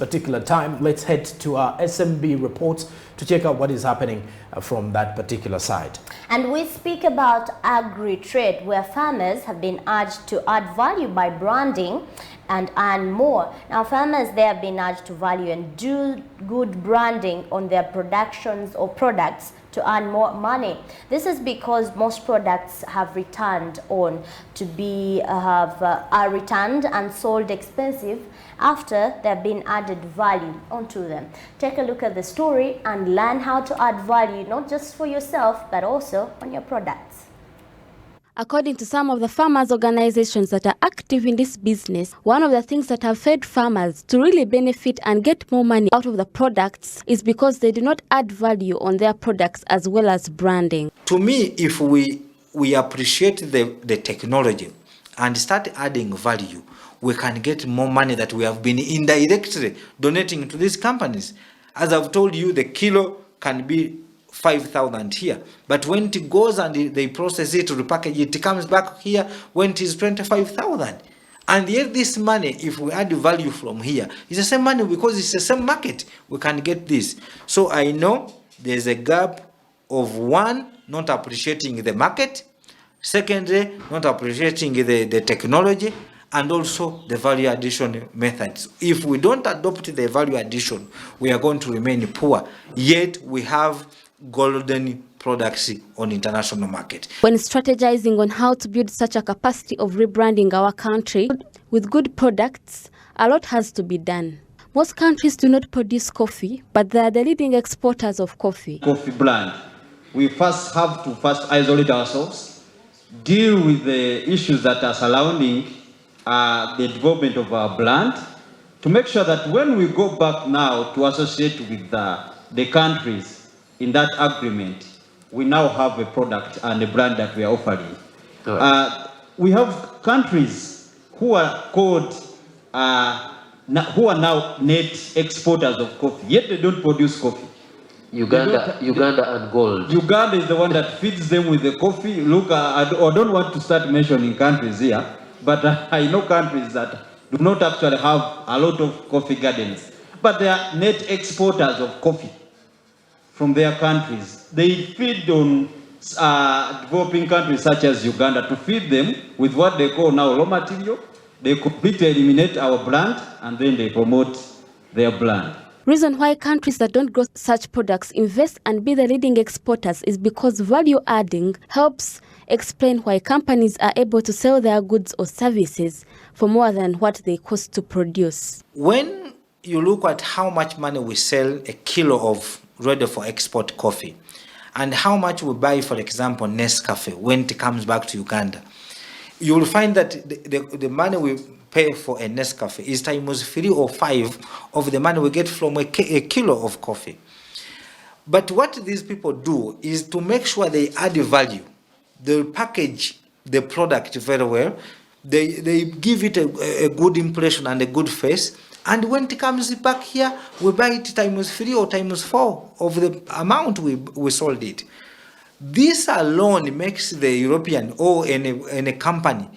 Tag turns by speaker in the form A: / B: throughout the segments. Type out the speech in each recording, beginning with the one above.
A: particular time. Let's head to our SMB reports to check out what is happening from that particular side.
B: And we speak about agri trade, where farmers have been urged to add value by branding and earn more. Now, farmers, they have been urged to value and do good branding on their productions or products to earn more money. This is because most products have returned on to be are returned and sold expensive after they've been added value onto them. Take a look at the story and learn how to add value, not just for yourself, but also on your products.
C: According to some of the farmers' organizations that are active in this business, one of the things that have fed farmers to really benefit and get more money out of the products is because they do not add value on their products as well as branding.
D: To me, if we appreciate the technology and start adding value, we can get more money that we have been indirectly donating to these companies. As I've told you, the kilo can be 5,000 here, but when it goes and they process it, repackage it, it comes back here when it is 25,000. And yet this money, if we add value from here, it's the same money because it's the same market. We can get this. So I know there's a gap of one, not appreciating the market, secondly, not appreciating the technology, and also the value addition methods. If we don't adopt the value addition, we are going to remain poor, yet we have golden products on international market.
C: When strategizing on how to build such a capacity of rebranding our country with good products, a lot has to be done. Most countries do not produce coffee, but they are the leading exporters of coffee.
E: Coffee brand. We first have to isolate ourselves, deal with the issues that are surrounding the development of our brand, to make sure that when we go back now to associate with the countries in that agreement, we now have a product and a brand that we are offering. Right. We have countries who are called, who are now net exporters of coffee, yet they don't produce coffee.
F: Uganda and gold.
E: Uganda is the one that feeds them with the coffee. Look, I don't want to start mentioning countries here, but I know countries that do not actually have a lot of coffee gardens, but they are net exporters of coffee from their countries. They feed on developing countries such as Uganda to feed them with what they call now raw material. They completely eliminate our brand and then they promote their brand.
C: Reason why countries that don't grow such products invest and be the leading exporters is because value adding helps explain why companies are able to sell their goods or services for more than what they cost to produce.
D: When you look at how much money we sell a kilo of ready for export coffee and how much we buy, for example, Nescafe when it comes back to Uganda, you will find that the money we pay for a Nescafe is times 3 or 5 of the money we get from a kilo of coffee. But what these people do is to make sure they add value. They package the product very well. They give it a good impression and a good face. And when it comes back here, we buy it times 3 or times 4 of the amount we sold it. This alone makes the European or any company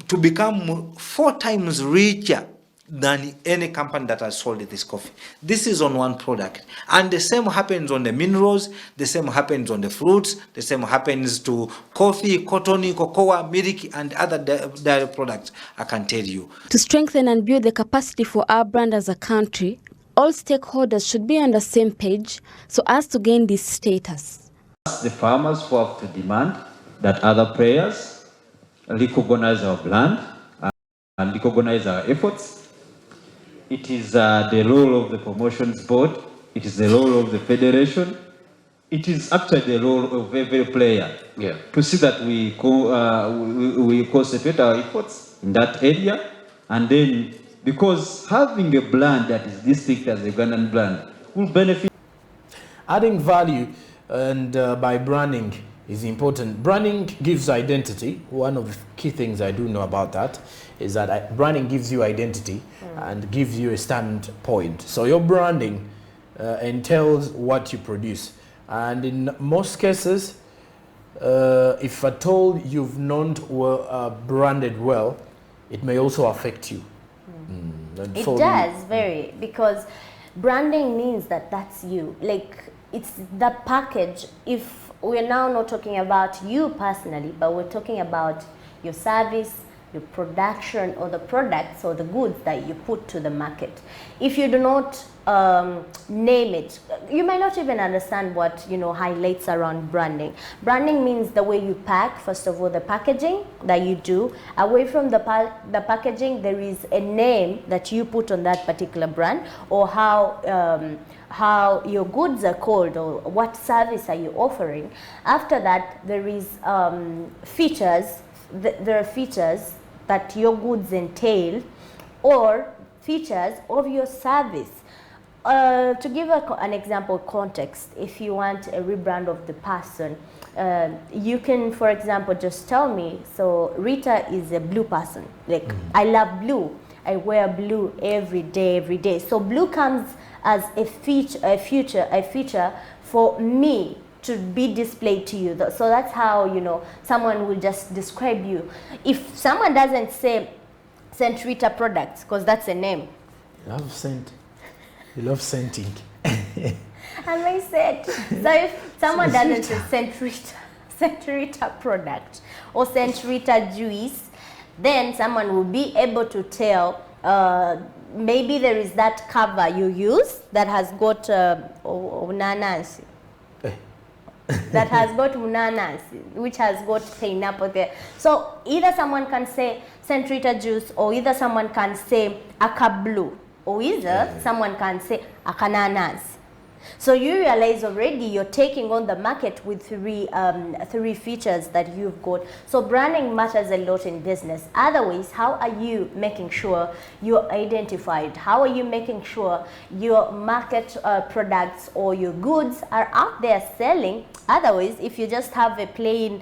D: to become 4 times richer than any company that has sold this coffee. This is on one product. And the same happens on the minerals, the same happens on the fruits, the same happens to coffee, cotton, cocoa, milk, and other dairy products, I can tell you.
C: To strengthen and build the capacity for our brand as a country, all stakeholders should be on the same page so as to gain this status.
E: The farmers who have to demand that other players recognize our brand and recognize our efforts. It is the role of the promotions board. It is the role of the federation. It is actually the role of every player to see that we concentrate our efforts in that area. And then, because having a brand that is distinct as a Ugandan brand will benefit.
A: Adding value and by branding is important. Branding gives identity. One of the key things I do know about that is that branding gives you identity and gives you a standpoint. So your branding entails what you produce. And in most cases, if at all you've not branded well, it may also affect you. And
B: It
A: for
B: does very, because branding means that that's you. Like, it's the package. If we're now not talking about you personally, but we're talking about your service, your production, or the products or the goods that you put to the market. If you do not name it, you might not even understand what, you know, highlights around branding. Branding means the way you pack, first of all, the packaging that you do. Away from the packaging, there is a name that you put on that particular brand, or how your goods are called, or what service are you offering. After that, there is features. There are features that your goods entail, or features of your service. To give an example, context, if you want a rebrand of the person, you can, for example, just tell me, so Rita is a blue person. Like, I love blue. I wear blue every day. So blue comes as a feature for me to be displayed to you. So that's how, you know, someone will just describe you. If someone doesn't say St. Rita products, because that's a name.
A: You love scenting.
B: And I said, so if someone doesn't say St. Rita product or St. Rita juice, then someone will be able to tell, maybe there is that cover you use that has got unanasi. That has got unanas, which has got pineapple there. So either someone can say St. Rita juice, or either someone can say aka blue, or either someone can say akananas. So you realize already you're taking on the market with three features that you've got. So branding matters a lot in business. Otherwise, how are you making sure you're identified? How are you making sure your market products or your goods are out there selling? Otherwise, if you just have a plain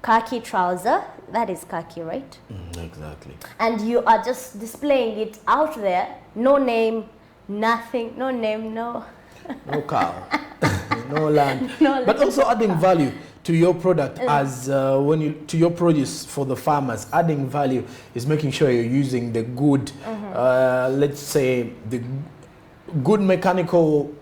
B: khaki trouser, that is khaki, right?
A: Exactly.
B: And you are just displaying it out there, no name, nothing, no name, no
A: cow, no land,
B: No
A: but
B: land,
A: also
B: no
A: adding
B: cow.
A: value to your product as to your produce for the farmers. Adding value is making sure you're using the good, let's say the good mechanical,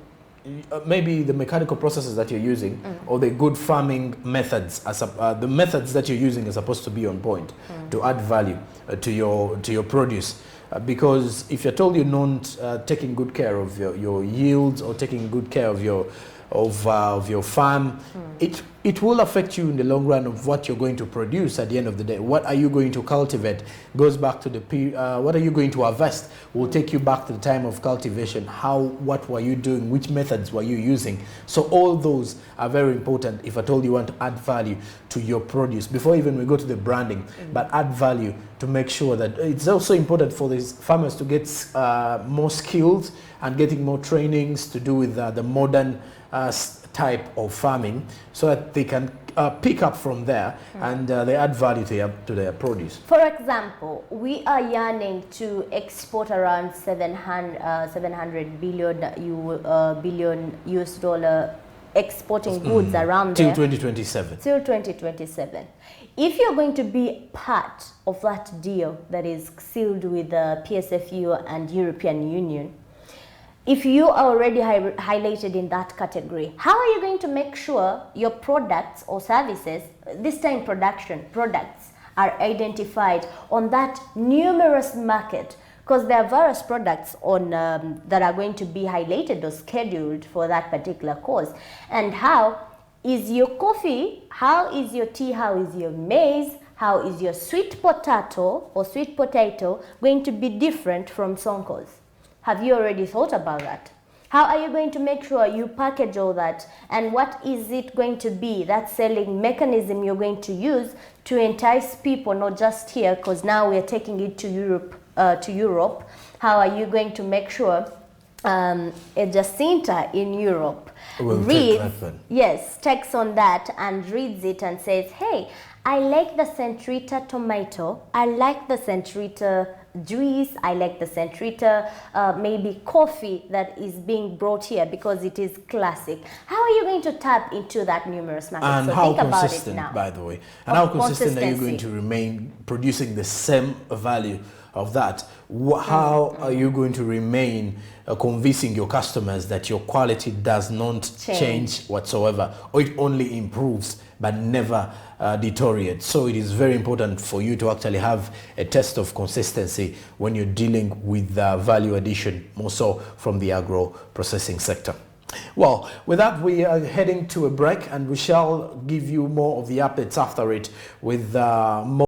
A: maybe the mechanical processes that you're using, or the good farming methods. The methods that you're using are supposed to be on point to add value to your produce. Because if you're told you're not taking good care of your yields, or taking good care of your farm, it will affect you in the long run of what you're going to produce at the end of the day. What are you going to cultivate goes back to what are you going to harvest will take you back to the time of cultivation. What were you doing? Which methods were you using? So all those are very important if at all you want to add value to your produce before even we go to the branding, but add value to make sure that it's also important for these farmers to get more skills and getting more trainings to do with the modern type of farming, so that they can pick up from there and they add value to their produce.
B: For example, we are yearning to export around 700 billion US dollar exporting goods around
A: till
B: there.
A: 2027.
B: Till 2027. If you're going to be part of that deal that is sealed with the PSFU and European Union, if you are already highlighted in that category, how are you going to make sure your products or services, this time products, are identified on that numerous market? Because there are various products on that are going to be highlighted or scheduled for that particular cause. And how is your coffee, how is your tea, how is your maize, how is your sweet potato going to be different from Sonko's? Have you already thought about that? How are you going to make sure you package all that? And what is it going to be, that selling mechanism you're going to use to entice people, not just here, because now we're taking it to Europe. How are you going to make sure a Jacinta in Europe takes on that and reads it and says, hey, I like the St. Rita tomato, I like the St. Rita juice, I like the St. Rita maybe coffee that is being brought here because it is classic. How are you going to tap into that numerous market?
A: And
B: so
A: how
B: think about it
A: consistent,
B: now.
A: by the way, and how consistent are you going to remain producing the same value of that, how are you going to remain convincing your customers that your quality does not change whatsoever, or it only improves but never deteriorates? So it is very important for you to actually have a test of consistency when you're dealing with value addition, more so from the agro processing sector. Well, with that, we are heading to a break, and we shall give you more of the updates after it with more